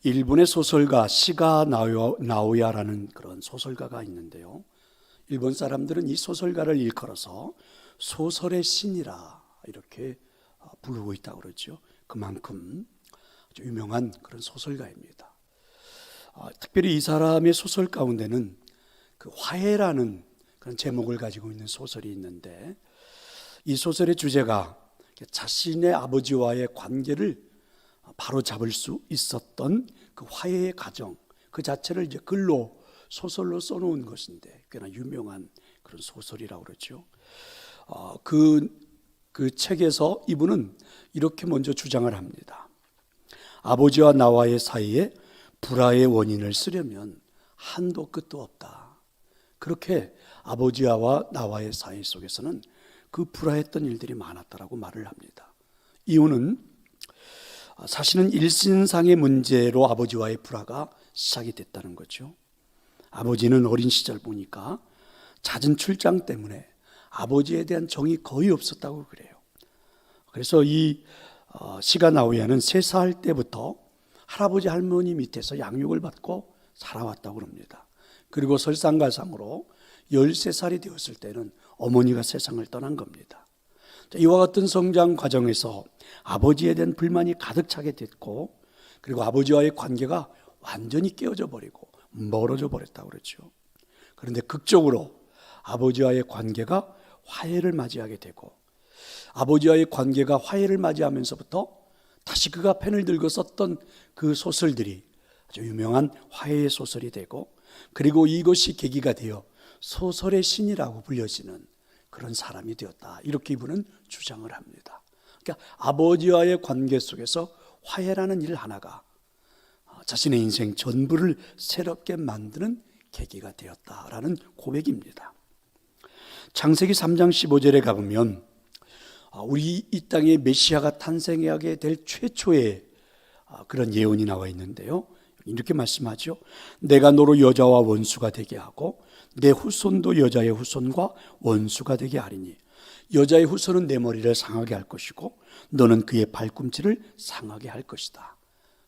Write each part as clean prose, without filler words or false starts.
일본의 소설가 시가 나오야라는 그런 소설가가 있는데요. 일본 사람들은 이 소설가를 일컬어서 소설의 신이라 이렇게 부르고 있다고 그러죠. 그만큼 아주 유명한 그런 소설가입니다. 특별히 이 사람의 소설 가운데는 그 화해라는 그런 제목을 가지고 있는 소설이 있는데, 이 소설의 주제가 자신의 아버지와의 관계를 바로 잡을 수 있었던 그 화해의 과정, 그 자체를 이제 글로 소설로 써놓은 것인데 꽤나 유명한 그런 소설이라고 그러죠. 그 책에서 이분은 이렇게 먼저 주장을 합니다. 아버지와 나와의 사이에 불화의 원인을 쓰려면 한도 끝도 없다. 그렇게 아버지와 나와의 사이 속에서는 그 불화했던 일들이 많았다라고 말을 합니다. 이유는 사실은 일신상의 문제로 아버지와의 불화가 시작이 됐다는 거죠. 아버지는 어린 시절 보니까 잦은 출장 때문에 아버지에 대한 정이 거의 없었다고 그래요. 그래서 이 시가 나오야는 3살 때부터 할아버지 할머니 밑에서 양육을 받고 살아왔다고 합니다. 그리고 설상가상으로 13살이 되었을 때는 어머니가 세상을 떠난 겁니다. 이와 같은 성장 과정에서 아버지에 대한 불만이 가득 차게 됐고, 그리고 아버지와의 관계가 완전히 깨어져 버리고 멀어져 버렸다고 그러죠. 그런데 극적으로 아버지와의 관계가 화해를 맞이하게 되고, 아버지와의 관계가 화해를 맞이하면서부터 다시 그가 펜을 들고 썼던 그 소설들이 아주 유명한 화해의 소설이 되고, 그리고 이것이 계기가 되어 소설의 신이라고 불려지는 그런 사람이 되었다, 이렇게 이분은 주장을 합니다. 그러니까 아버지와의 관계 속에서 화해라는 일 하나가 자신의 인생 전부를 새롭게 만드는 계기가 되었다라는 고백입니다. 창세기 3장 15절에 가보면 우리 이 땅에 메시아가 탄생하게 될 최초의 그런 예언이 나와 있는데요, 이렇게 말씀하죠. 내가 너로 여자와 원수가 되게 하고 내 후손도 여자의 후손과 원수가 되게 하리니 여자의 후손은 내 머리를 상하게 할 것이고 너는 그의 발꿈치를 상하게 할 것이다.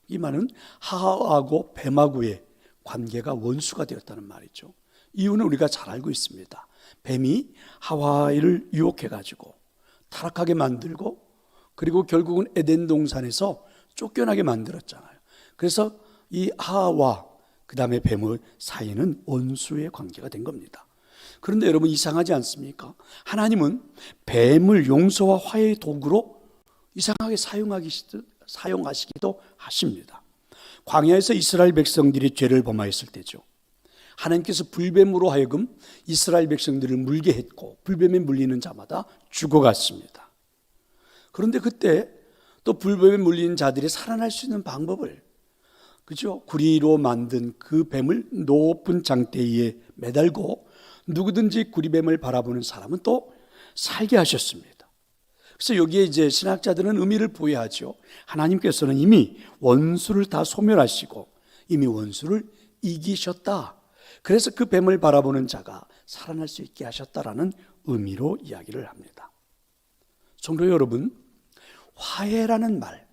이 말은 하와하고 뱀하고의 관계가 원수가 되었다는 말이죠. 이유는 우리가 잘 알고 있습니다. 뱀이 하와를 유혹해가지고 타락하게 만들고, 그리고 결국은 에덴 동산에서 쫓겨나게 만들었잖아요. 그래서 이 하와 그 다음에 뱀의 사이는 원수의 관계가 된 겁니다. 그런데 여러분, 이상하지 않습니까? 하나님은 뱀을 용서와 화해의 도구로 이상하게 사용하시기도 하십니다. 광야에서 이스라엘 백성들이 죄를 범하였을 때죠. 하나님께서 불뱀으로 하여금 이스라엘 백성들을 물게 했고 불뱀에 물리는 자마다 죽어갔습니다. 그런데 그때 또 불뱀에 물린 자들이 살아날 수 있는 방법을, 그죠? 구리로 만든 그 뱀을 높은 장대 위에 매달고 누구든지 구리뱀을 바라보는 사람은 또 살게 하셨습니다. 그래서 여기에 이제 신학자들은 의미를 부여하죠. 하나님께서는 이미 원수를 다 소멸하시고 이미 원수를 이기셨다. 그래서 그 뱀을 바라보는 자가 살아날 수 있게 하셨다라는 의미로 이야기를 합니다. 성도 여러분, 화해라는 말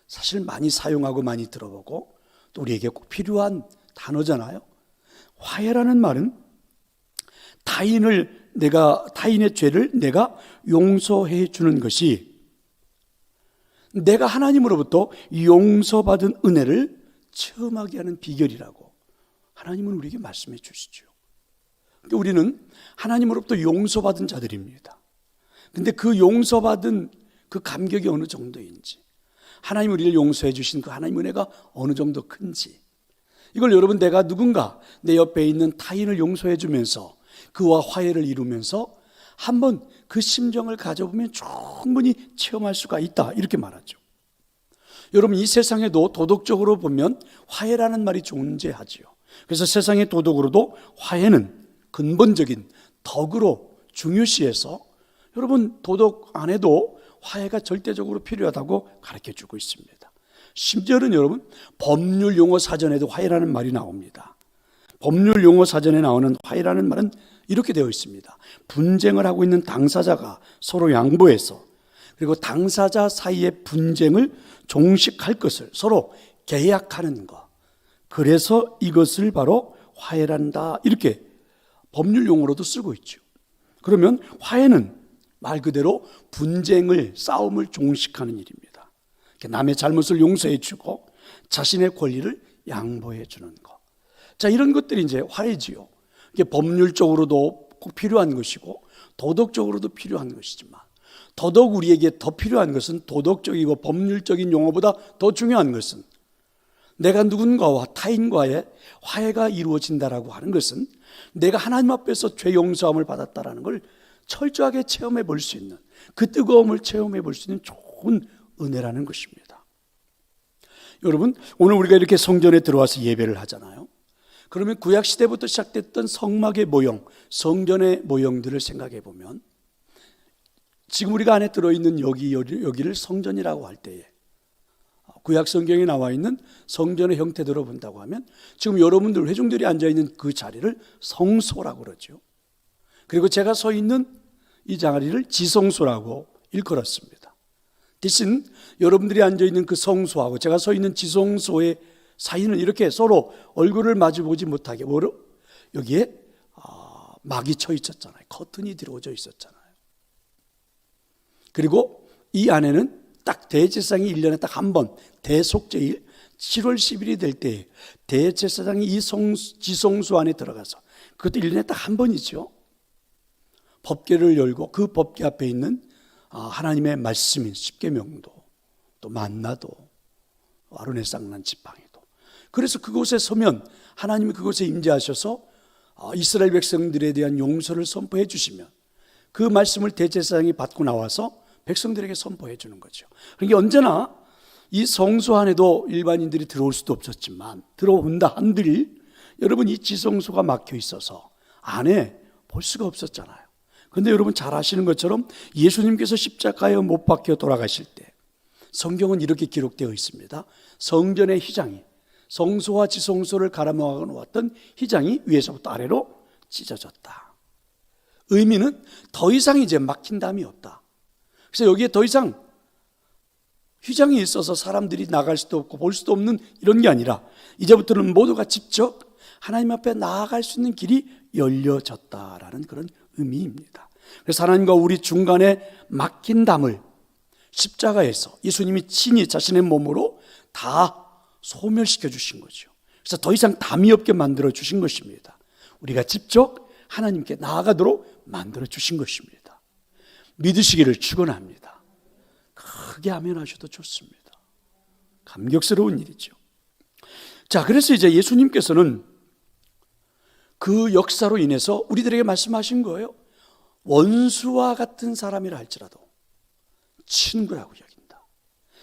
사실 많이 사용하고 많이 들어보고 또 우리에게 꼭 필요한 단어잖아요. 화해라는 말은 타인의 죄를 내가 용서해 주는 것이 내가 하나님으로부터 용서받은 은혜를 체험하게 하는 비결이라고 하나님은 우리에게 말씀해 주시죠. 그러니까 우리는 하나님으로부터 용서받은 자들입니다. 근데 그 용서받은 그 감격이 어느 정도인지, 하나님 우리를 용서해 주신 그 하나님 은혜가 어느 정도 큰지, 이걸 여러분, 내가 누군가 내 옆에 있는 타인을 용서해 주면서 그와 화해를 이루면서 한번 그 심정을 가져보면 충분히 체험할 수가 있다, 이렇게 말하죠. 여러분, 이 세상에도 도덕적으로 보면 화해라는 말이 존재하지요. 그래서 세상의 도덕으로도 화해는 근본적인 덕으로 중요시해서 여러분, 도덕 안에도 화해가 절대적으로 필요하다고 가르쳐주고 있습니다. 심지어는 여러분, 법률 용어 사전에도 화해라는 말이 나옵니다. 법률 용어 사전에 나오는 화해라는 말은 이렇게 되어 있습니다. 분쟁을 하고 있는 당사자가 서로 양보해서, 그리고 당사자 사이의 분쟁을 종식할 것을 서로 계약하는 것. 그래서 이것을 바로 화해란다. 이렇게 법률 용어로도 쓰고 있죠. 그러면 화해는 말 그대로 분쟁을, 싸움을 종식하는 일입니다. 남의 잘못을 용서해 주고 자신의 권리를 양보해 주는 것. 자, 이런 것들이 이제 화해지요. 이게 법률적으로도 꼭 필요한 것이고 도덕적으로도 필요한 것이지만, 더더욱 우리에게 더 필요한 것은, 도덕적이고 법률적인 용어보다 더 중요한 것은, 내가 누군가와 타인과의 화해가 이루어진다라고 하는 것은 내가 하나님 앞에서 죄 용서함을 받았다라는 걸 철저하게 체험해 볼 수 있는, 그 뜨거움을 체험해 볼 수 있는 좋은 은혜라는 것입니다. 여러분, 오늘 우리가 이렇게 성전에 들어와서 예배를 하잖아요. 그러면 구약시대부터 시작됐던 성막의 모형, 성전의 모형들을 생각해 보면, 지금 우리가 안에 들어있는 여기를 성전이라고 할 때에, 구약 성경에 나와 있는 성전의 형태대로 본다고 하면, 지금 여러분들 회중들이 앉아있는 그 자리를 성소라고 그러죠. 그리고 제가 서 있는 이 자리를 지성소라고 일컬었습니다. 대신 여러분들이 앉아있는 그 성소하고 제가 서 있는 지성소의 사이는 이렇게 서로 얼굴을 마주보지 못하게 여기에 막이 쳐 있었잖아요. 커튼이 들어오져 있었잖아요. 그리고 이 안에는 딱 대제사장이 1년에 딱 한 번, 대속죄일 7월 10일이 될 때 대제사장이 이 지성소 안에 들어가서, 그것도 1년에 딱 한 번이죠, 법궤를 열고 그 법궤 앞에 있는 하나님의 말씀인 십계명도, 또 만나도, 아론의 쌍난 지팡이도, 그래서 그곳에 서면 하나님이 그곳에 임재하셔서 이스라엘 백성들에 대한 용서를 선포해 주시면, 그 말씀을 대제사장이 받고 나와서 백성들에게 선포해 주는 거죠. 그러니까 언제나 이 성소 안에도 일반인들이 들어올 수도 없었지만, 들어온다 한들 여러분, 이 지성소가 막혀 있어서 안에 볼 수가 없었잖아요. 그런데 여러분 잘 아시는 것처럼 예수님께서 십자가에 못 박혀 돌아가실 때 성경은 이렇게 기록되어 있습니다. 성전의 휘장이, 성소와 지성소를 가로막아 놓았던 휘장이 위에서부터 아래로 찢어졌다. 의미는 더 이상 이제 막힌 담이 없다. 그래서 여기에 더 이상 휘장이 있어서 사람들이 나갈 수도 없고 볼 수도 없는 이런 게 아니라, 이제부터는 모두가 직접 하나님 앞에 나아갈 수 있는 길이 열려졌다라는 그런 의미입니다. 그래서 하나님과 우리 중간에 막힌 담을 십자가에서 예수님이 친히 자신의 몸으로 다 소멸시켜 주신 거죠. 그래서 더 이상 담이 없게 만들어 주신 것입니다. 우리가 직접 하나님께 나아가도록 만들어 주신 것입니다. 믿으시기를 축원합니다. 크게 아멘 하셔도 좋습니다. 감격스러운 일이죠. 자, 그래서 이제 예수님께서는 그 역사로 인해서 우리들에게 말씀하신 거예요. 원수와 같은 사람이라 할지라도 친구라고 여긴다.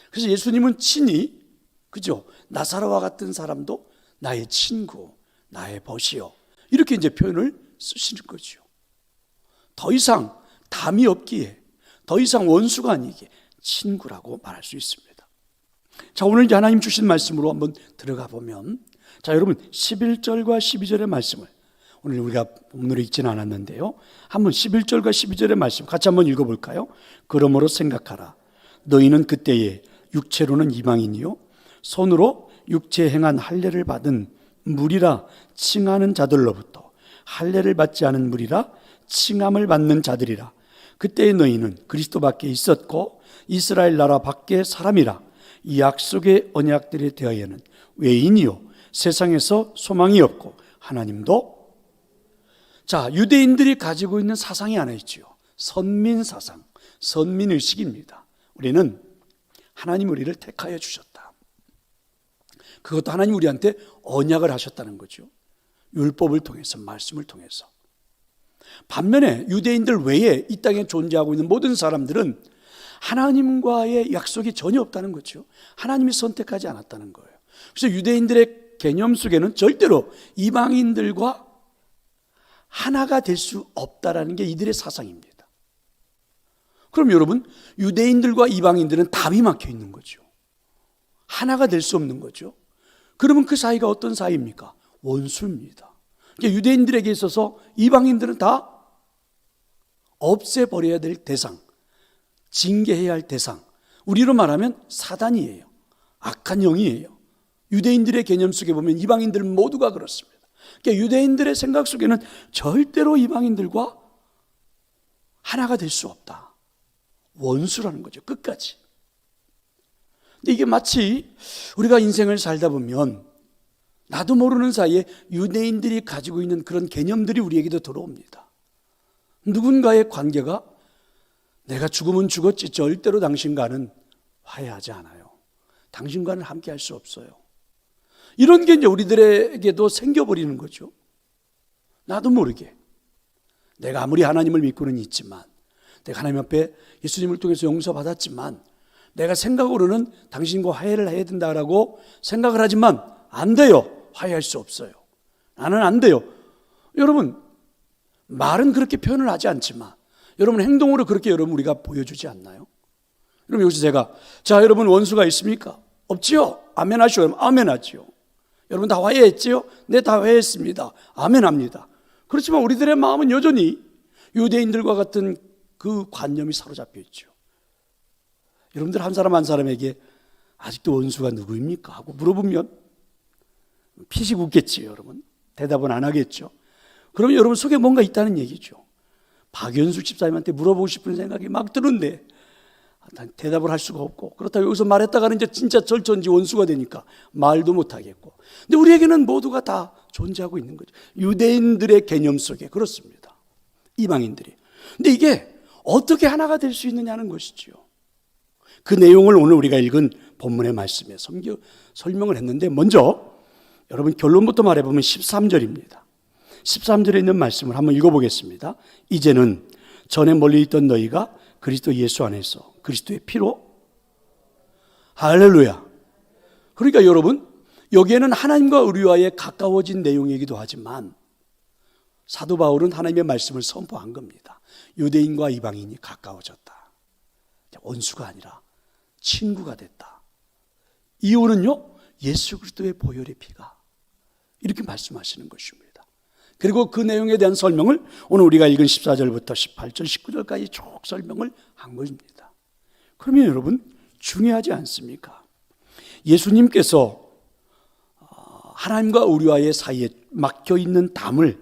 그래서 예수님은 친히, 그죠? 나사로와 같은 사람도 나의 친구, 나의 벗이요, 이렇게 이제 표현을 쓰시는 거죠. 더 이상 담이 없기에, 더 이상 원수가 아니기에 친구라고 말할 수 있습니다. 자, 오늘 이제 하나님 주신 말씀으로 한번 들어가 보면, 자, 여러분 11절과 12절의 말씀을 오늘 우리가 본문으로 읽지는 않았는데요, 한번 11절과 12절의 말씀 같이 한번 읽어볼까요? 그러므로 생각하라. 너희는 그때에 육체로는 이방인이요 손으로 육체에 행한 할례를 받은 무리라 칭하는 자들로부터 할례를 받지 않은 무리라 칭함을 받는 자들이라. 그때의 너희는 그리스도 밖에 있었고 이스라엘 나라 밖에 사람이라. 이 약속의 언약들에 대하여는 외인이요 세상에서 소망이 없고 하나님도. 자, 유대인들이 가지고 있는 사상이 하나 있죠. 선민 사상, 선민 의식입니다. 우리는 하나님 우리를 택하여 주셨다. 그것도 하나님 우리한테 언약을 하셨다는 거죠. 율법을 통해서, 말씀을 통해서. 반면에 유대인들 외에 이 땅에 존재하고 있는 모든 사람들은 하나님과의 약속이 전혀 없다는 거죠. 하나님이 선택하지 않았다는 거예요. 그래서 유대인들의 개념 속에는 절대로 이방인들과 하나가 될 수 없다라는 게 이들의 사상입니다. 그럼 여러분, 유대인들과 이방인들은 답이 막혀 있는 거죠. 하나가 될 수 없는 거죠. 그러면 그 사이가 어떤 사이입니까? 원수입니다. 그러니까 유대인들에게 있어서 이방인들은 다 없애버려야 될 대상, 징계해야 할 대상, 우리로 말하면 사단이에요. 악한 영이에요. 유대인들의 개념 속에 보면 이방인들 모두가 그렇습니다. 그러니까 유대인들의 생각 속에는 절대로 이방인들과 하나가 될 수 없다. 원수라는 거죠. 끝까지. 근데 이게 마치 우리가 인생을 살다 보면 나도 모르는 사이에 유대인들이 가지고 있는 그런 개념들이 우리에게도 들어옵니다. 누군가의 관계가 내가 죽으면 죽었지 절대로 당신과는 화해하지 않아요. 당신과는 함께 할 수 없어요. 이런 게 이제 우리들에게도 생겨버리는 거죠. 나도 모르게. 내가 아무리 하나님을 믿고는 있지만, 내가 하나님 앞에 예수님을 통해서 용서받았지만, 내가 생각으로는 당신과 화해를 해야 된다라고 생각을 하지만 안 돼요. 화해할 수 없어요. 나는 안 돼요. 여러분, 말은 그렇게 표현을 하지 않지만 여러분 행동으로 그렇게 여러분 우리가 보여주지 않나요? 그럼 여기서 제가 자 여러분 원수가 있습니까? 없지요? 아멘 하시오. 아멘 하지요. 여러분 다 화해했지요? 네, 다 화해했습니다. 아멘 합니다. 그렇지만 우리들의 마음은 여전히 유대인들과 같은 그 관념이 사로잡혀 있죠. 여러분들 한 사람 한 사람에게 아직도 원수가 누구입니까? 하고 물어보면 피식 웃겠지요, 여러분. 대답은 안 하겠죠. 그러면 여러분 속에 뭔가 있다는 얘기죠. 박연수 집사님한테 물어보고 싶은 생각이 막 드는데 대답을 할 수가 없고, 그렇다고 여기서 말했다가는 이제 진짜 절전지 원수가 되니까 말도 못 하겠고. 근데 우리에게는 모두가 다 존재하고 있는 거죠. 유대인들의 개념 속에 그렇습니다. 이방인들이. 근데 이게 어떻게 하나가 될 수 있느냐는 것이지요. 그 내용을 오늘 우리가 읽은 본문의 말씀에 설명을 했는데, 먼저 여러분 결론부터 말해보면 13절입니다. 13절에 있는 말씀을 한번 읽어보겠습니다. 이제는 전에 멀리 있던 너희가 그리스도 예수 안에서 그리스도의 피로, 할렐루야. 그러니까 여러분 여기에는 하나님과 우리와의 가까워진 내용이기도 하지만 사도 바울은 하나님의 말씀을 선포한 겁니다. 유대인과 이방인이 가까워졌다. 원수가 아니라 친구가 됐다. 이유는요, 예수 그리스도의 보혈의 피가, 이렇게 말씀하시는 것입니다. 그리고 그 내용에 대한 설명을 오늘 우리가 읽은 14절부터 18절, 19절까지 쭉 설명을 한 것입니다. 그러면 여러분 중요하지 않습니까? 예수님께서 하나님과 우리와의 사이에 막혀있는 담을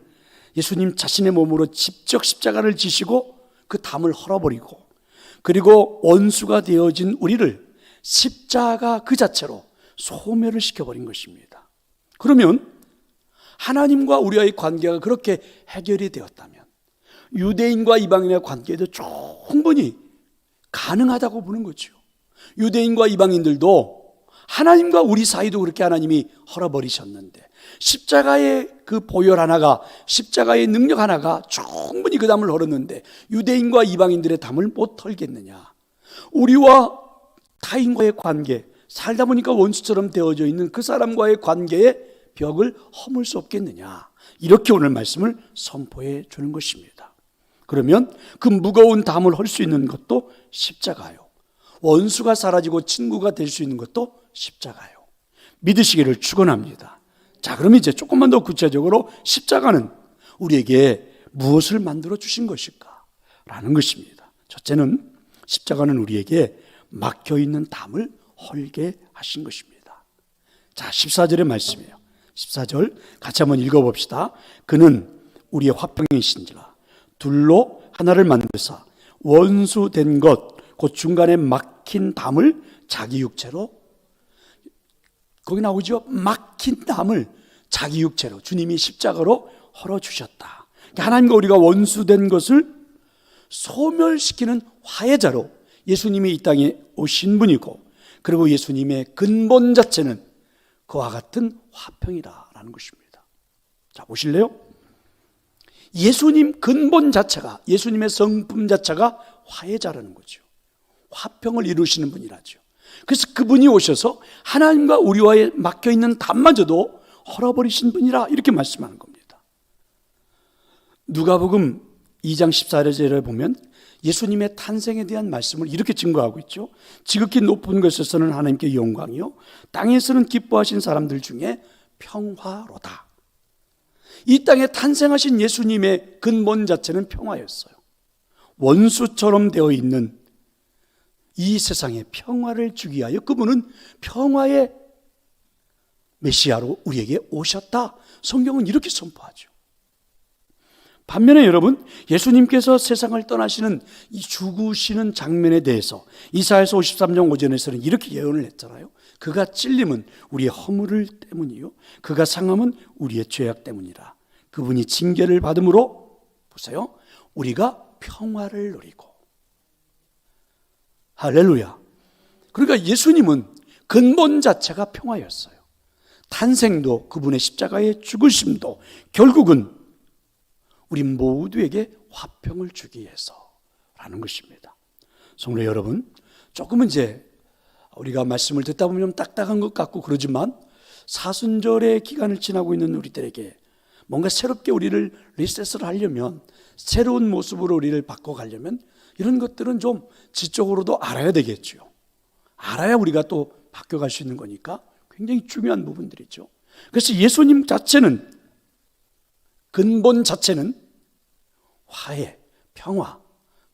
예수님 자신의 몸으로 직접 십자가를 지시고 그 담을 헐어버리고, 그리고 원수가 되어진 우리를 십자가 그 자체로 소멸을 시켜버린 것입니다. 그러면 하나님과 우리와의 관계가 그렇게 해결이 되었다면 유대인과 이방인의 관계도 충분히 가능하다고 보는 거죠. 유대인과 이방인들도 하나님과 우리 사이도 그렇게 하나님이 헐어버리셨는데 십자가의 그 보혈 하나가, 십자가의 능력 하나가 충분히 그 담을 헐었는데 유대인과 이방인들의 담을 못 헐겠느냐? 우리와 타인과의 관계, 살다 보니까 원수처럼 되어져 있는 그 사람과의 관계의 벽을 허물 수 없겠느냐? 이렇게 오늘 말씀을 선포해 주는 것입니다. 그러면 그 무거운 담을 헐 수 있는 것도 십자가요. 원수가 사라지고 친구가 될 수 있는 것도 십자가요. 믿으시기를 축원합니다. 자, 그럼 이제 조금만 더 구체적으로 십자가는 우리에게 무엇을 만들어 주신 것일까? 라는 것입니다. 첫째는 십자가는 우리에게 막혀있는 담을 헐게 하신 것입니다. 자, 14절의 말씀이에요. 14절 같이 한번 읽어봅시다. 그는 우리의 화평이신지라 둘로 하나를 만드사 원수된 것 곧 중간에 막힌 담을 자기 육체로, 거기 나오죠. 막힌 담을 자기 육체로 주님이 십자가로 헐어주셨다. 하나님과 우리가 원수된 것을 소멸시키는 화해자로 예수님이 이 땅에 오신 분이고, 그리고 예수님의 근본 자체는 그와 같은 화평이라는 것입니다. 자, 보실래요? 예수님 근본 자체가, 예수님의 성품 자체가 화해자라는 거죠. 화평을 이루시는 분이라죠. 그래서 그분이 오셔서 하나님과 우리와의 막혀있는 담마저도 헐어버리신 분이라 이렇게 말씀하는 겁니다. 누가복음 2장 14절에 보면 예수님의 탄생에 대한 말씀을 이렇게 증거하고 있죠. 지극히 높은 곳에서는 하나님께 영광이요 땅에서는 기뻐하신 사람들 중에 평화로다. 이 땅에 탄생하신 예수님의 근본 자체는 평화였어요. 원수처럼 되어 있는 이 세상에 평화를 주기 위하여 그분은 평화의 메시아로 우리에게 오셨다. 성경은 이렇게 선포하죠. 반면에 여러분, 예수님께서 세상을 떠나시는 이 죽으시는 장면에 대해서 이사야서 53장 5절에서는 이렇게 예언을 했잖아요. 그가 찔림은 우리의 허물을 때문이요 그가 상함은 우리의 죄악 때문이라. 그분이 징계를 받음으로 보세요, 우리가 평화를 누리고. 할렐루야. 그러니까 예수님은 근본 자체가 평화였어요. 탄생도 그분의 십자가의 죽으심도 결국은 우리 모두에게 화평을 주기 위해서라는 것입니다. 성도 여러분, 조금은 이제 우리가 말씀을 듣다 보면 좀 딱딱한 것 같고 그러지만 사순절의 기간을 지나고 있는 우리들에게 뭔가 새롭게 우리를 리셋을 하려면, 새로운 모습으로 우리를 바꿔가려면 이런 것들은 좀 지적으로도 알아야 되겠죠. 알아야 우리가 또 바뀌어갈 수 있는 거니까 굉장히 중요한 부분들이죠. 그래서 예수님 자체는, 근본 자체는 화해, 평화,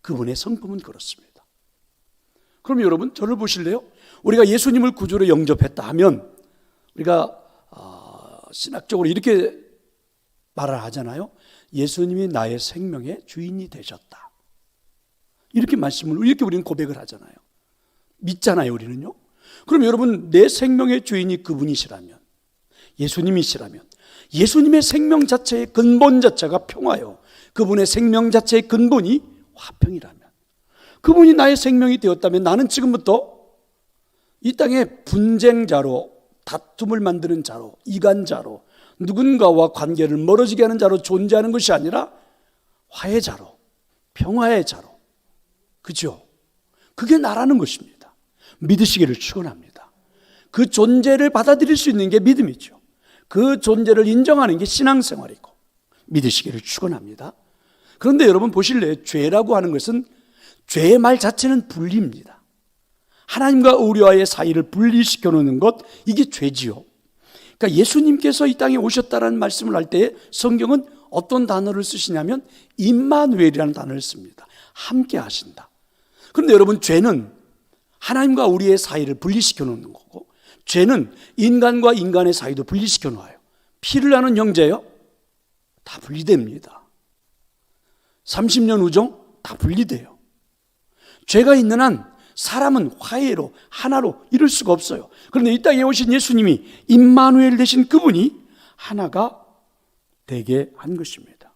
그분의 성품은 그렇습니다. 그럼 여러분, 저를 보실래요? 우리가 예수님을 구주로 영접했다 하면 우리가 신학적으로 이렇게 말을 하잖아요. 예수님이 나의 생명의 주인이 되셨다. 이렇게 말씀을, 이렇게 우리는 고백을 하잖아요. 믿잖아요, 우리는요. 그럼 여러분, 내 생명의 주인이 그분이시라면, 예수님이시라면, 예수님의 생명 자체의 근본 자체가 평화요, 그분의 생명 자체의 근본이 화평이라면, 그분이 나의 생명이 되었다면 나는 지금부터 이 땅에 분쟁자로, 다툼을 만드는 자로, 이간자로, 누군가와 관계를 멀어지게 하는 자로 존재하는 것이 아니라 화해자로, 평화의 자로, 그죠? 그게 나라는 것입니다. 믿으시기를 축원합니다. 그 존재를 받아들일 수 있는 게 믿음이죠. 그 존재를 인정하는 게 신앙생활이고, 믿으시기를 축원합니다. 그런데 여러분 보실래요? 죄라고 하는 것은, 죄의 말 자체는 분리입니다. 하나님과 우리와의 사이를 분리시켜 놓는 것, 이게 죄지요. 그러니까 예수님께서 이 땅에 오셨다라는 말씀을 할 때 성경은 어떤 단어를 쓰시냐면 임마누엘이라는 단어를 씁니다. 함께 하신다. 그런데 여러분, 죄는 하나님과 우리의 사이를 분리시켜 놓는 거고, 죄는 인간과 인간의 사이도 분리시켜 놓아요. 피를 나눈 형제요, 다 분리됩니다. 30년 우정 다 분리돼요. 죄가 있는 한 사람은 화해로, 하나로 이룰 수가 없어요. 그런데 이 땅에 오신 예수님이 임마누엘 되신 그분이 하나가 되게 한 것입니다.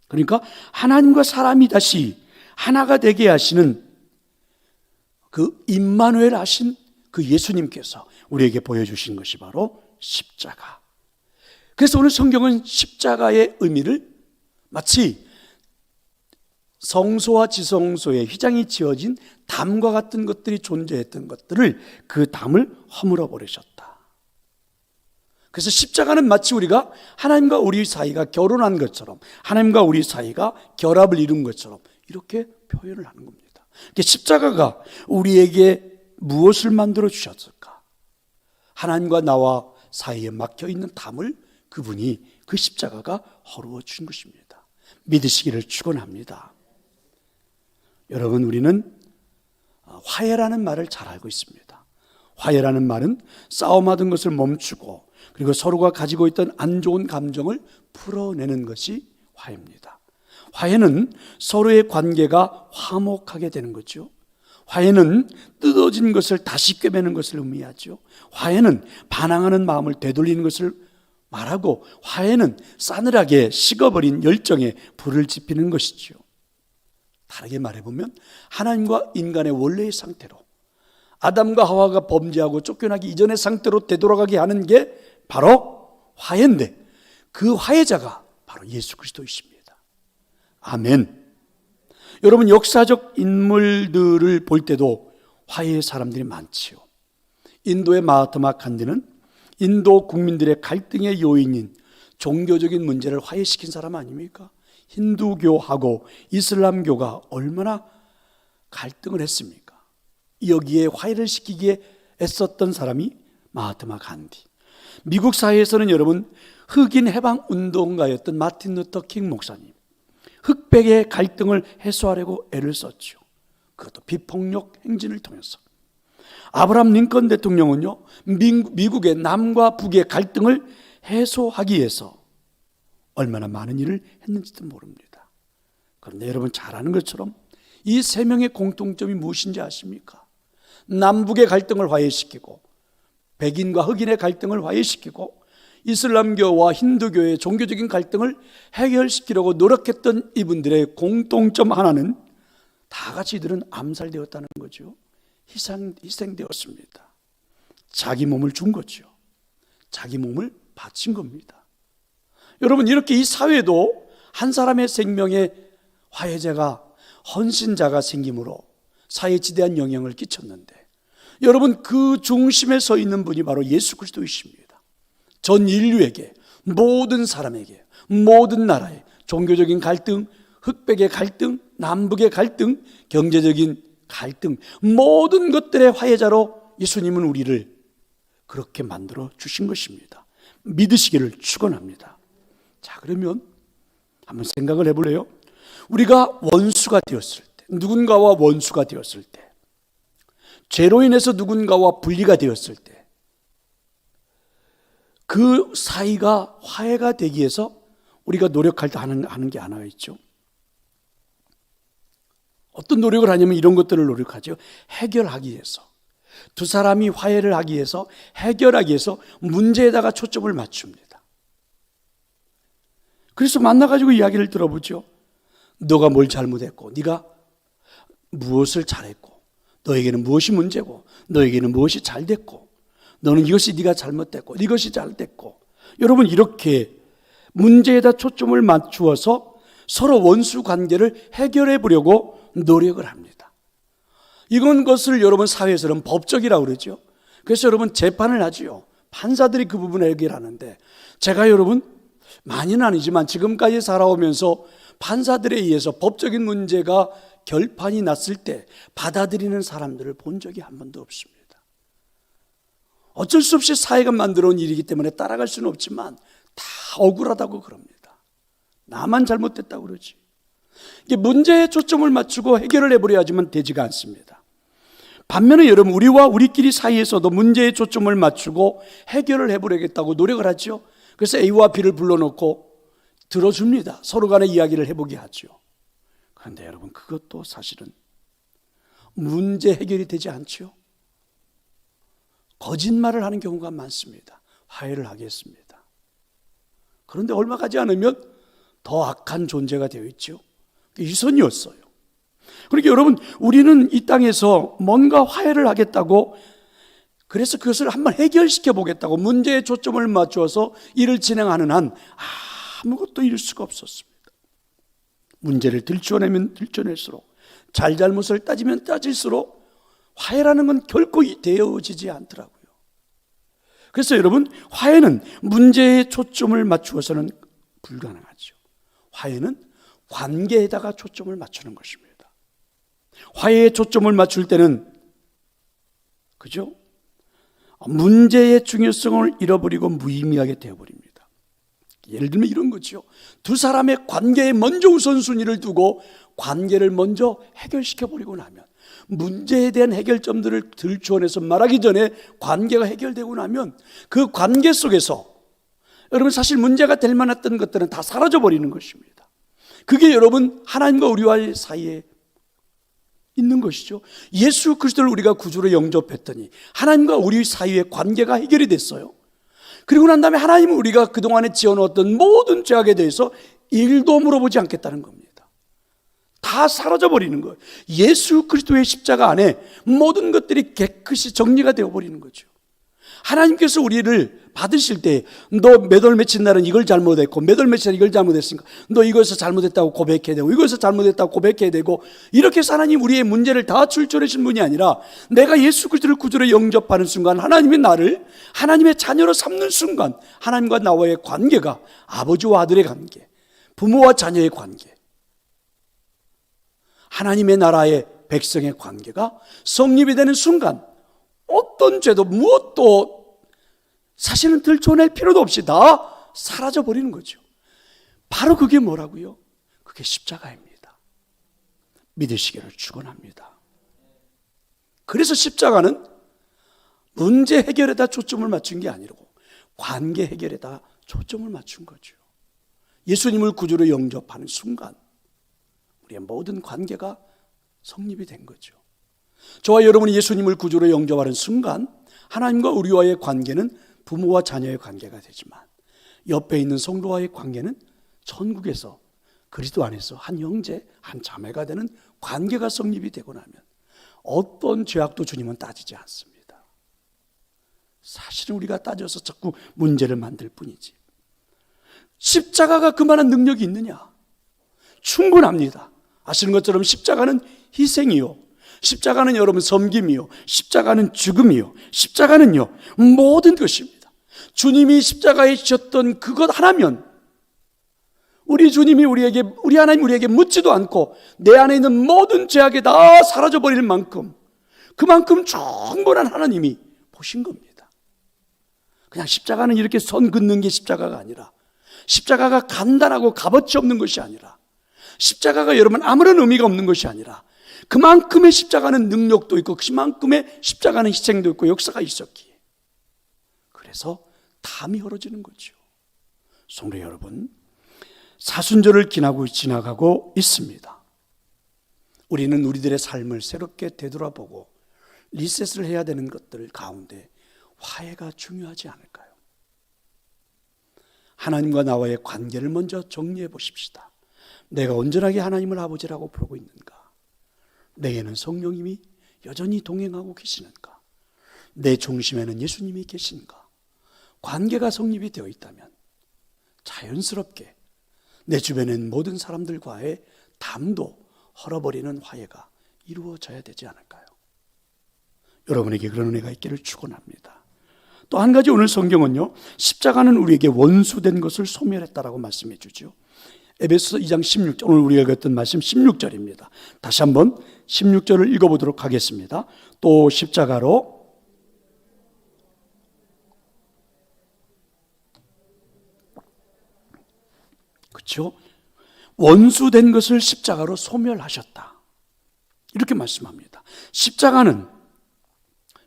그러니까 하나님과 사람이 다시 하나가 되게 하시는 그 임마누엘 하신 그 예수님께서 우리에게 보여주신 것이 바로 십자가. 그래서 오늘 성경은 십자가의 의미를 마치 성소와 지성소에 휘장이 지어진 담과 같은 것들이 존재했던 것들을, 그 담을 허물어 버리셨다. 그래서 십자가는 마치 우리가 하나님과 우리 사이가 결혼한 것처럼, 하나님과 우리 사이가 결합을 이룬 것처럼 이렇게 표현을 하는 겁니다. 십자가가 우리에게 무엇을 만들어 주셨을까? 하나님과 나와 사이에 막혀 있는 담을 그분이, 그 십자가가 허루어 준 것입니다. 믿으시기를 축원합니다. 여러분, 우리는 화해라는 말을 잘 알고 있습니다. 화해라는 말은 싸움하던 것을 멈추고, 그리고 서로가 가지고 있던 안 좋은 감정을 풀어내는 것이 화해입니다. 화해는 서로의 관계가 화목하게 되는 거죠. 화해는 뜯어진 것을 다시 꿰매는 것을 의미하죠. 화해는 반항하는 마음을 되돌리는 것을 말하고, 화해는 싸늘하게 식어버린 열정에 불을 지피는 것이죠. 다르게 말해보면 하나님과 인간의 원래의 상태로, 아담과 하와가 범죄하고 쫓겨나기 이전의 상태로 되돌아가게 하는 게 바로 화해인데, 그 화해자가 바로 예수 그리스도이십니다. 아멘. 여러분, 역사적 인물들을 볼 때도 화해의 사람들이 많지요. 인도의 마하트마 간디는 인도 국민들의 갈등의 요인인 종교적인 문제를 화해시킨 사람 아닙니까? 힌두교하고 이슬람교가 얼마나 갈등을 했습니까? 여기에 화해를 시키기에 애썼던 사람이 마하트마 간디. 미국 사회에서는 여러분, 흑인 해방 운동가였던 마틴 루터 킹 목사님, 흑백의 갈등을 해소하려고 애를 썼죠. 그것도 비폭력 행진을 통해서. 아브라함 링컨 대통령은요, 미국의 남과 북의 갈등을 해소하기 위해서 얼마나 많은 일을 했는지도 모릅니다. 그런데 여러분 잘 아는 것처럼 이 세 명의 공통점이 무엇인지 아십니까? 남북의 갈등을 화해시키고, 백인과 흑인의 갈등을 화해시키고, 이슬람교와 힌두교의 종교적인 갈등을 해결시키려고 노력했던 이분들의 공통점 하나는 다 같이 이들은 암살되었다는 거죠. 희생되었습니다. 자기 몸을 준 거죠. 자기 몸을 바친 겁니다. 여러분, 이렇게 이 사회도 한 사람의 생명에 화해자가, 헌신자가 생김으로 사회에 지대한 영향을 끼쳤는데, 여러분, 그 중심에 서 있는 분이 바로 예수 그리스도이십니다. 전 인류에게, 모든 사람에게, 모든 나라에 종교적인 갈등, 흑백의 갈등, 남북의 갈등, 경제적인 갈등, 모든 것들의 화해자로 예수님은 우리를 그렇게 만들어 주신 것입니다. 믿으시기를 축원합니다. 자, 그러면 한번 생각을 해볼래요? 우리가 원수가 되었을 때, 누군가와 원수가 되었을 때, 죄로 인해서 누군가와 분리가 되었을 때, 그 사이가 화해가 되기 위해서 우리가 노력할 때 하는 게 하나가 있죠. 어떤 노력을 하냐면 이런 것들을 노력하죠. 해결하기 위해서, 두 사람이 화해를 하기 위해서, 해결하기 위해서 문제에다가 초점을 맞춥니다. 그래서 만나가지고 이야기를 들어보죠. 너가 뭘 잘못했고, 네가 무엇을 잘했고, 너에게는 무엇이 문제고, 너에게는 무엇이 잘됐고, 너는 이것이 네가 잘못됐고, 이것이 잘됐고. 여러분, 이렇게 문제에다 초점을 맞추어서 서로 원수 관계를 해결해 보려고 노력을 합니다. 이건 것을 여러분 사회에서는 법적이라고 그러죠. 그래서 여러분 재판을 하지요. 판사들이 그 부분을 해결하는데, 제가 여러분 많이는 아니지만 지금까지 살아오면서 판사들에 의해서 법적인 문제가 결판이 났을 때 받아들이는 사람들을 본 적이 한 번도 없습니다. 어쩔 수 없이 사회가 만들어 온 일이기 때문에 따라갈 수는 없지만 다 억울하다고 그럽니다. 나만 잘못됐다고 그러지. 이게 문제에 초점을 맞추고 해결을 해버려야지만 되지가 않습니다. 반면에 여러분, 우리와 우리끼리 사이에서도 문제에 초점을 맞추고 해결을 해보려겠다고 노력을 하죠. 그래서 A와 B를 불러놓고 들어줍니다. 서로 간에 이야기를 해보게 하죠. 그런데 여러분, 그것도 사실은 문제 해결이 되지 않죠. 거짓말을 하는 경우가 많습니다. 화해를 하겠습니다. 그런데 얼마 가지 않으면 더 악한 존재가 되어 있죠. 위선이었어요. 그러니까 여러분, 우리는 이 땅에서 뭔가 화해를 하겠다고, 그래서 그것을 한번 해결시켜 보겠다고 문제에 초점을 맞추어서 일을 진행하는 한 아무것도 이룰 수가 없었습니다. 문제를 들춰내면 들춰낼수록, 잘잘못을 따지면 따질수록 화해라는 건 결코 되어지지 않더라고요. 그래서 여러분, 화해는 문제에 초점을 맞추어서는 불가능하죠. 화해는 관계에다가 초점을 맞추는 것입니다. 화해에 초점을 맞출 때는, 그죠? 문제의 중요성을 잃어버리고 무의미하게 되어버립니다. 예를 들면 이런 거죠. 두 사람의 관계에 먼저 우선순위를 두고 관계를 먼저 해결시켜버리고 나면, 문제에 대한 해결점들을 들추어내서 말하기 전에 관계가 해결되고 나면 그 관계 속에서 여러분 사실 문제가 될 만했던 것들은 다 사라져버리는 것입니다. 그게 여러분 하나님과 우리와의 사이에 있는 것이죠. 예수 그리스도를 우리가 구주로 영접했더니 하나님과 우리 사이의 관계가 해결이 됐어요. 그리고 난 다음에 하나님은 우리가 그동안에 지어놓았던 모든 죄악에 대해서 일도 물어보지 않겠다는 겁니다. 다 사라져버리는 거예요. 예수 그리스도의 십자가 안에 모든 것들이 깨끗이 정리가 되어버리는 거죠. 하나님께서 우리를 받으실 때, 너 몇 월 며칠 날은 이걸 잘못했고 몇 월 며칠 날은 이걸 잘못했으니까 너 이것에서 잘못했다고 고백해야 되고 이것에서 잘못했다고 고백해야 되고, 이렇게 해서 하나님 우리의 문제를 다 출처내신 분이 아니라, 내가 예수 그리스도를 구주로 영접하는 순간 하나님이 나를 하나님의 자녀로 삼는 순간 하나님과 나와의 관계가 아버지와 아들의 관계, 부모와 자녀의 관계, 하나님의 나라의 백성의 관계가 성립이 되는 순간 어떤 죄도 무엇도 사실은 들춰낼 필요도 없이 다 사라져버리는 거죠. 바로 그게 뭐라고요? 그게 십자가입니다. 믿으시기를 축원합니다. 그래서 십자가는 문제 해결에다 초점을 맞춘 게 아니고 관계 해결에다 초점을 맞춘 거죠. 예수님을 구주로 영접하는 순간 우리의 모든 관계가 성립이 된 거죠. 저와 여러분이 예수님을 구주로 영접하는 순간 하나님과 우리와의 관계는 부모와 자녀의 관계가 되지만 옆에 있는 성도와의 관계는 천국에서 그리스도 안에서 한 형제, 한 자매가 되는 관계가 성립이 되고 나면 어떤 죄악도 주님은 따지지 않습니다. 사실은 우리가 따져서 자꾸 문제를 만들 뿐이지. 십자가가 그만한 능력이 있느냐? 충분합니다. 아시는 것처럼 십자가는 희생이요, 십자가는 여러분 섬김이요, 십자가는 죽음이요, 십자가는요 모든 것입니다. 주님이 십자가에 지셨던 그것 하나면 우리 주님이 우리 하나님 우리에게 묻지도 않고 내 안에 있는 모든 죄악이 다 사라져버릴 만큼 그만큼 충분한 하나님이 보신 겁니다. 그냥 십자가는 이렇게 선 긋는 게 십자가가 아니라, 십자가가 간단하고 값어치 없는 것이 아니라, 십자가가 여러분 아무런 의미가 없는 것이 아니라 그만큼의 십자가는 능력도 있고 그만큼의 십자가는 희생도 있고 역사가 있었기에 그래서 담이 흐러지는 거죠. 성도 여러분, 사순절을 지나가고 있습니다. 우리는 우리들의 삶을 새롭게 되돌아보고 리셋을 해야 되는 것들 가운데 화해가 중요하지 않을까요? 하나님과 나와의 관계를 먼저 정리해 보십시다. 내가 온전하게 하나님을 아버지라고 부르고 있는가? 내게는 성령님이 여전히 동행하고 계시는가? 내 중심에는 예수님이 계신가? 관계가 성립이 되어 있다면 자연스럽게 내 주변엔 모든 사람들과의 담도 헐어버리는 화해가 이루어져야 되지 않을까요? 여러분에게 그런 은혜가 있기를 축원합니다. 또 한 가지 오늘 성경은요, 십자가는 우리에게 원수된 것을 소멸했다라고 말씀해 주죠. 에베소서 2장 16절, 오늘 우리가 읽었던 말씀 16절입니다. 다시 한번 16절을 읽어보도록 하겠습니다. 또 십자가로 그렇죠? 원수된 것을 십자가로 소멸하셨다. 이렇게 말씀합니다. 십자가는,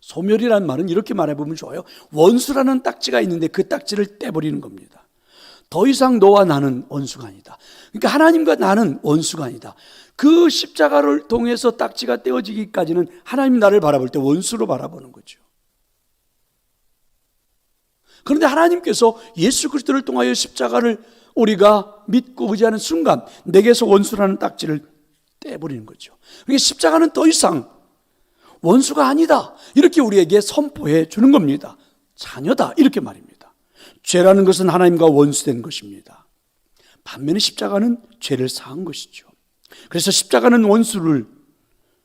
소멸이라는 말은 이렇게 말해보면 좋아요. 원수라는 딱지가 있는데 그 딱지를 떼버리는 겁니다. 더 이상 너와 나는 원수가 아니다. 그러니까 하나님과 나는 원수가 아니다. 그 십자가를 통해서 딱지가 떼어지기까지는 하나님 나를 바라볼 때 원수로 바라보는 거죠. 그런데 하나님께서 예수 그리스도를 통하여 십자가를 우리가 믿고 의지하는 순간 내게서 원수라는 딱지를 떼버리는 거죠. 그러니까 십자가는 더 이상 원수가 아니다, 이렇게 우리에게 선포해 주는 겁니다. 자녀다, 이렇게 말입니다. 죄라는 것은 하나님과 원수된 것입니다. 반면에 십자가는 죄를 사한 것이죠. 그래서 십자가는 원수를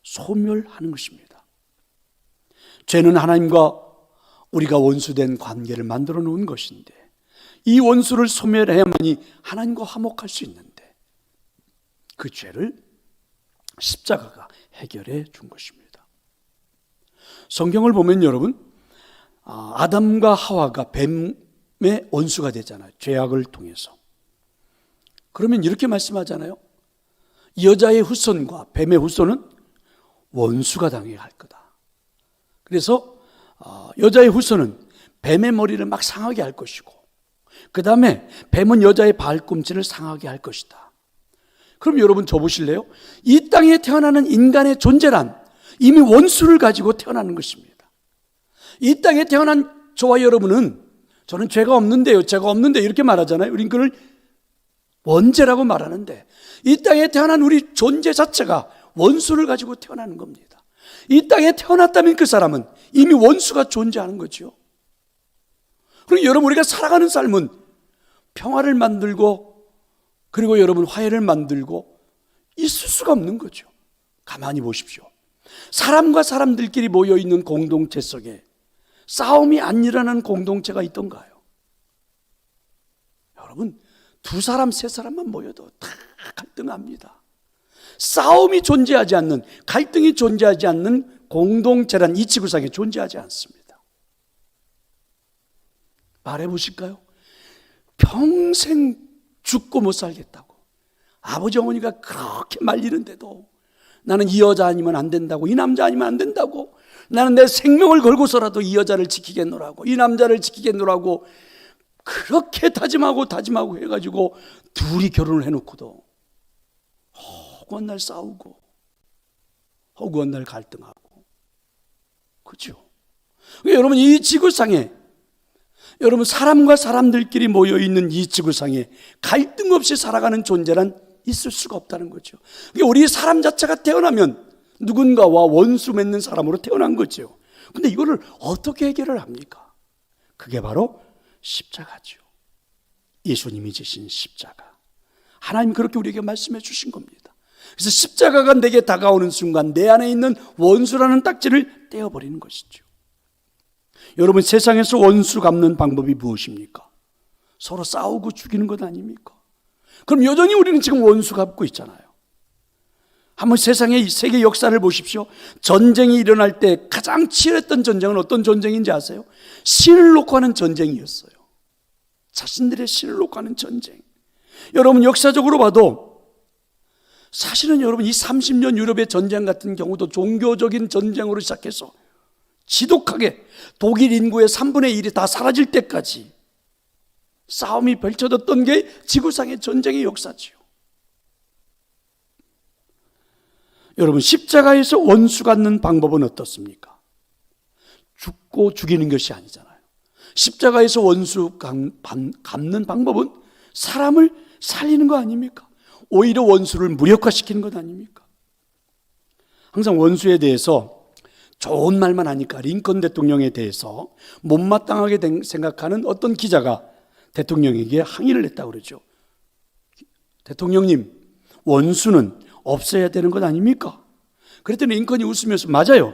소멸하는 것입니다. 죄는 하나님과 우리가 원수된 관계를 만들어 놓은 것인데 이 원수를 소멸해야만이 하나님과 화목할 수 있는데 그 죄를 십자가가 해결해 준 것입니다. 성경을 보면 여러분, 아담과 하와가 뱀의 원수가 되잖아요. 죄악을 통해서. 그러면 이렇게 말씀하잖아요. 여자의 후손과 뱀의 후손은 원수가 당해야 할 거다. 그래서 여자의 후손은 뱀의 머리를 막 상하게 할 것이고 그 다음에 뱀은 여자의 발꿈치를 상하게 할 것이다. 그럼 여러분 저 보실래요? 이 땅에 태어나는 인간의 존재란 이미 원수를 가지고 태어나는 것입니다. 이 땅에 태어난 저와 여러분은 저는 죄가 없는데요, 죄가 없는데 이렇게 말하잖아요. 우린 그걸 원죄라고 말하는데 이 땅에 태어난 우리 존재 자체가 원수를 가지고 태어나는 겁니다. 이 땅에 태어났다면 그 사람은 이미 원수가 존재하는 거죠. 그리고 여러분 우리가 살아가는 삶은 평화를 만들고 그리고 여러분 화해를 만들고 있을 수가 없는 거죠. 가만히 보십시오. 사람과 사람들끼리 모여있는 공동체 속에 싸움이 안 일어나는 공동체가 있던가요? 여러분, 두 사람, 세 사람만 모여도 다 갈등합니다. 싸움이 존재하지 않는, 갈등이 존재하지 않는 공동체란 이 지구상에 존재하지 않습니다. 말해보실까요? 평생 죽고 못 살겠다고 아버지 어머니가 그렇게 말리는데도 나는 이 여자 아니면 안 된다고, 이 남자 아니면 안 된다고, 나는 내 생명을 걸고서라도 이 여자를 지키겠노라고, 이 남자를 지키겠노라고 그렇게 다짐하고 해가지고 둘이 결혼을 해놓고도 허구한 날 싸우고 허구한 날 갈등하고, 그렇죠? 여러분, 이 지구상에, 여러분, 사람과 사람들끼리 모여있는 이 지구상에 갈등 없이 살아가는 존재란 있을 수가 없다는 거죠. 우리 사람 자체가 태어나면 누군가와 원수 맺는 사람으로 태어난 거죠. 근데 이거를 어떻게 해결을 합니까? 그게 바로 십자가죠. 예수님이 지신 십자가. 하나님 그렇게 우리에게 말씀해 주신 겁니다. 그래서 십자가가 내게 다가오는 순간 내 안에 있는 원수라는 딱지를 떼어버리는 것이죠. 여러분, 세상에서 원수 갚는 방법이 무엇입니까? 서로 싸우고 죽이는 것 아닙니까? 그럼 여전히 우리는 지금 원수 갚고 있잖아요. 한번 세상의 세계 역사를 보십시오. 전쟁이 일어날 때 가장 치열했던 전쟁은 어떤 전쟁인지 아세요? 신을 놓고 하는 전쟁이었어요. 자신들의 신을 놓고 하는 전쟁. 여러분, 역사적으로 봐도 사실은 여러분, 이 30년 유럽의 전쟁 같은 경우도 종교적인 전쟁으로 시작해서 지독하게 독일 인구의 3분의 1이 다 사라질 때까지 싸움이 펼쳐졌던 게 지구상의 전쟁의 역사지요. 여러분, 십자가에서 원수 갚는 방법은 어떻습니까? 죽고 죽이는 것이 아니잖아요. 십자가에서 원수 갚는 방법은 사람을 살리는 거 아닙니까? 오히려 원수를 무력화시키는 것 아닙니까? 항상 원수에 대해서 좋은 말만 하니까 링컨 대통령에 대해서 못마땅하게 생각하는 어떤 기자가 대통령에게 항의를 했다고 그러죠. 대통령님, 원수는 없애야 되는 것 아닙니까? 그랬더니 링컨이 웃으면서 맞아요.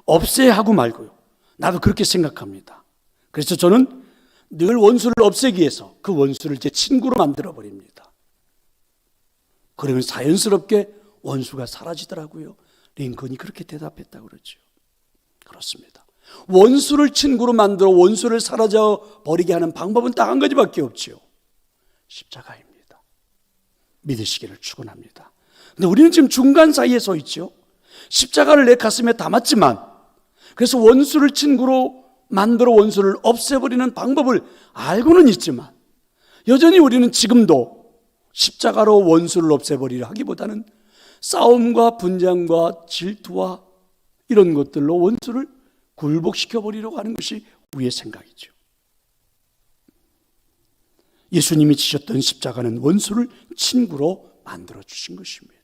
없애야 하고 말고요. 나도 그렇게 생각합니다. 그래서 저는 늘 원수를 없애기 위해서 그 원수를 제 친구로 만들어 버립니다. 그러면 자연스럽게 원수가 사라지더라고요. 링컨이 그렇게 대답했다고 그러죠. 그렇습니다. 원수를 친구로 만들어 원수를 사라져 버리게 하는 방법은 딱 한 가지밖에 없죠. 십자가입니다. 믿으시기를 축원합니다. 근데 우리는 지금 중간 사이에 서 있죠. 십자가를 내 가슴에 담았지만, 그래서 원수를 친구로 만들어 원수를 없애버리는 방법을 알고는 있지만, 여전히 우리는 지금도 십자가로 원수를 없애버리려 하기보다는 싸움과 분쟁과 질투와 이런 것들로 원수를 굴복시켜버리려고 하는 것이 우리의 생각이죠. 예수님이 지셨던 십자가는 원수를 친구로 만들어 주신 것입니다.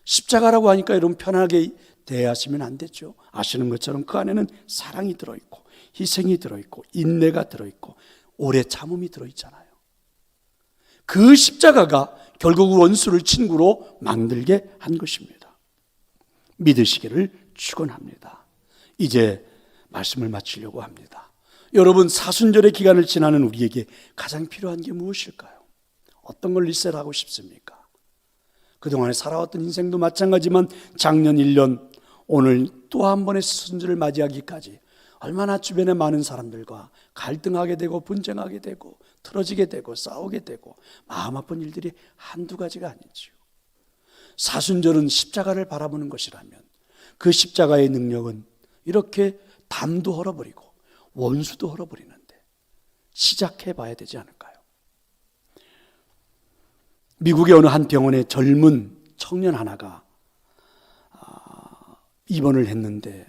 십자가라고 하니까 여러분 편하게 대하시면 안 되죠. 아시는 것처럼 그 안에는 사랑이 들어있고 희생이 들어있고 인내가 들어있고 오래 참음이 들어있잖아요. 그 십자가가 결국 원수를 친구로 만들게 한 것입니다. 믿으시기를 축원합니다. 이제 말씀을 마치려고 합니다. 여러분, 사순절의 기간을 지나는 우리에게 가장 필요한 게 무엇일까요? 어떤 걸 리셋하고 싶습니까? 그동안에 살아왔던 인생도 마찬가지지만 작년 1년, 오늘 또 한 번의 사순절을 맞이하기까지 얼마나 주변에 많은 사람들과 갈등하게 되고 분쟁하게 되고 틀어지게 되고 싸우게 되고 마음 아픈 일들이 한두 가지가 아니지요. 사순절은 십자가를 바라보는 것이라면 그 십자가의 능력은 이렇게 담도 헐어버리고 원수도 헐어버리는데 시작해 봐야 되지 않을까요? 미국의 어느 한 병원에 젊은 청년 하나가 입원을 했는데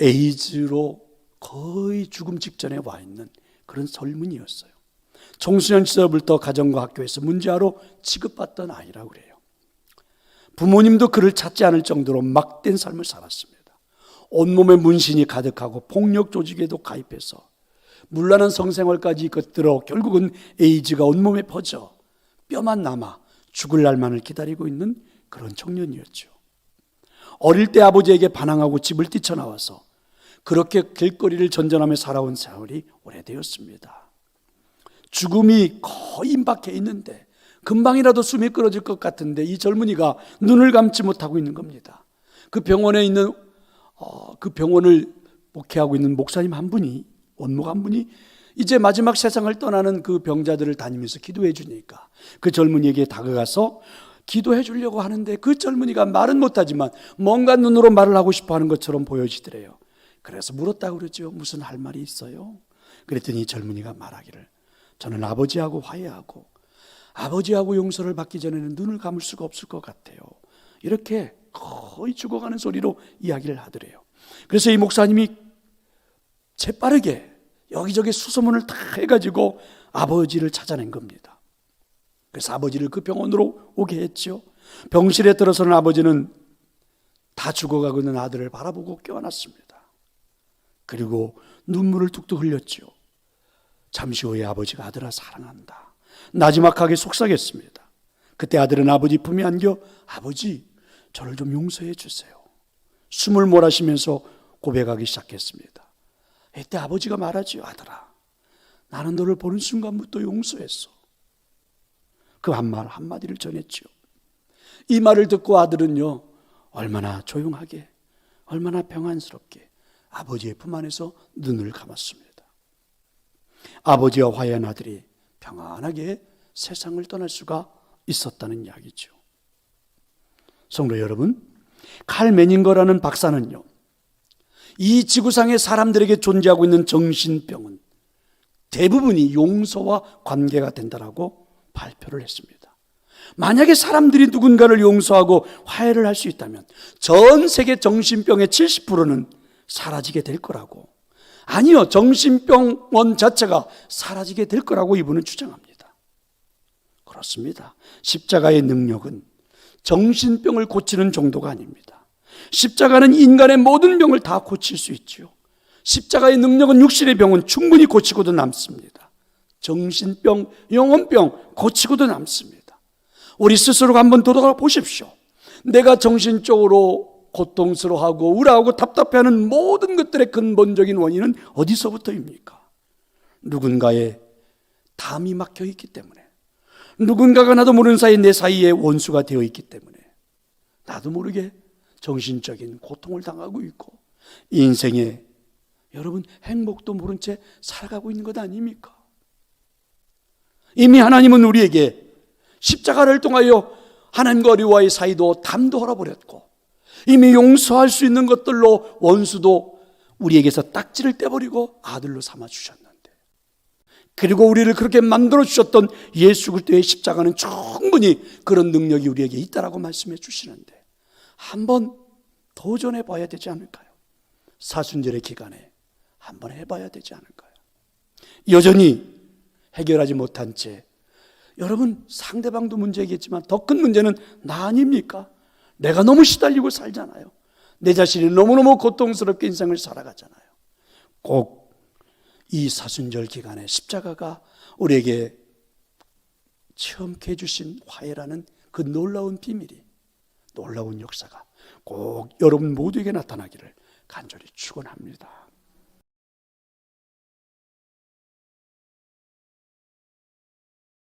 에이즈로 거의 죽음 직전에 와 있는 그런 젊은이였어요. 청소년 시절부터 가정과 학교에서 문제아로 취급받던 아이라고 그래요. 부모님도 그를 찾지 않을 정도로 막된 삶을 살았습니다. 온몸에 문신이 가득하고 폭력 조직에도 가입해서 문란한 성생활까지 겉들어 결국은 에이즈가 온몸에 퍼져 뼈만 남아 죽을 날만을 기다리고 있는 그런 청년이었죠. 어릴 때 아버지에게 반항하고 집을 뛰쳐나와서 그렇게 길거리를 전전하며 살아온 세월이 오래되었습니다. 죽음이 거의 임박해 있는데 금방이라도 숨이 끊어질 것 같은데 이 젊은이가 눈을 감지 못하고 있는 겁니다. 그 병원에 있는 그 병원을 목회하고 있는 목사님 한 분이, 원목 한 분이 이제 마지막 세상을 떠나는 그 병자들을 다니면서 기도해 주니까 그 젊은이에게 다가가서 기도해 주려고 하는데 그 젊은이가 말은 못하지만 뭔가 눈으로 말을 하고 싶어 하는 것처럼 보여지더래요. 그래서 물었다고 그러죠. 무슨 할 말이 있어요? 그랬더니 젊은이가 말하기를, 저는 아버지하고 화해하고 아버지하고 용서를 받기 전에는 눈을 감을 수가 없을 것 같아요. 이렇게 거의 죽어가는 소리로 이야기를 하더래요. 그래서 이 목사님이 재빠르게 여기저기 수소문을 다 해가지고 아버지를 찾아낸 겁니다. 그래서 아버지를 그 병원으로 오게 했죠. 병실에 들어서는 아버지는 다 죽어가고 있는 아들을 바라보고 껴안았습니다. 그리고 눈물을 뚝뚝 흘렸죠. 잠시 후에 아버지가 아들아 사랑한다, 나지막하게 속삭였습니다. 그때 아들은 아버지 품에 안겨 아버지 저를 좀 용서해 주세요, 숨을 몰아쉬면서 고백하기 시작했습니다. 이때 아버지가 말하지요. 아들아, 나는 너를 보는 순간부터 용서했어. 그 한 말 한마디를 전했죠. 이 말을 듣고 아들은요, 얼마나 조용하게, 얼마나 평안스럽게 아버지의 품 안에서 눈을 감았습니다. 아버지와 화해한 아들이 평안하게 세상을 떠날 수가 있었다는 이야기죠. 성도 여러분, 칼 메닌거라는 박사는요, 이 지구상의 사람들에게 존재하고 있는 정신병은 대부분이 용서와 관계가 된다라고 발표를 했습니다. 만약에 사람들이 누군가를 용서하고 화해를 할 수 있다면 전 세계 정신병의 70%는 사라지게 될 거라고, 아니요, 정신병원 자체가 사라지게 될 거라고 이분은 주장합니다. 그렇습니다. 십자가의 능력은 정신병을 고치는 정도가 아닙니다. 십자가는 인간의 모든 병을 다 고칠 수 있죠. 십자가의 능력은 육신의 병은 충분히 고치고도 남습니다. 정신병, 영혼병 고치고도 남습니다. 우리 스스로가 한번 돌아가 보십시오. 내가 정신적으로 고통스러워하고 우울하고 답답해하는 모든 것들의 근본적인 원인은 어디서부터입니까? 누군가의 담이 막혀 있기 때문에, 누군가가 나도 모르는 사이에 내 사이에 원수가 되어 있기 때문에 나도 모르게 정신적인 고통을 당하고 있고 인생에 여러분 행복도 모른 채 살아가고 있는 것 아닙니까? 이미 하나님은 우리에게 십자가를 통하여 하나님과 우리와의 사이도 담도 헐어버렸고 이미 용서할 수 있는 것들로 원수도 우리에게서 딱지를 떼버리고 아들로 삼아주셨는데, 그리고 우리를 그렇게 만들어주셨던 예수 그리스도의 십자가는 충분히 그런 능력이 우리에게 있다라고 말씀해 주시는데 한번 도전해 봐야 되지 않을까요? 사순절의 기간에 한번 해봐야 되지 않을까요? 여전히 해결하지 못한 채 여러분 상대방도 문제겠지만 더 큰 문제는 나 아닙니까? 내가 너무 시달리고 살잖아요. 내 자신이 너무너무 고통스럽게 인생을 살아가잖아요. 꼭 이 사순절 기간에 십자가가 우리에게 체험케 해주신 화해라는 그 놀라운 비밀이, 놀라운 역사가 꼭 여러분 모두에게 나타나기를 간절히 축원합니다.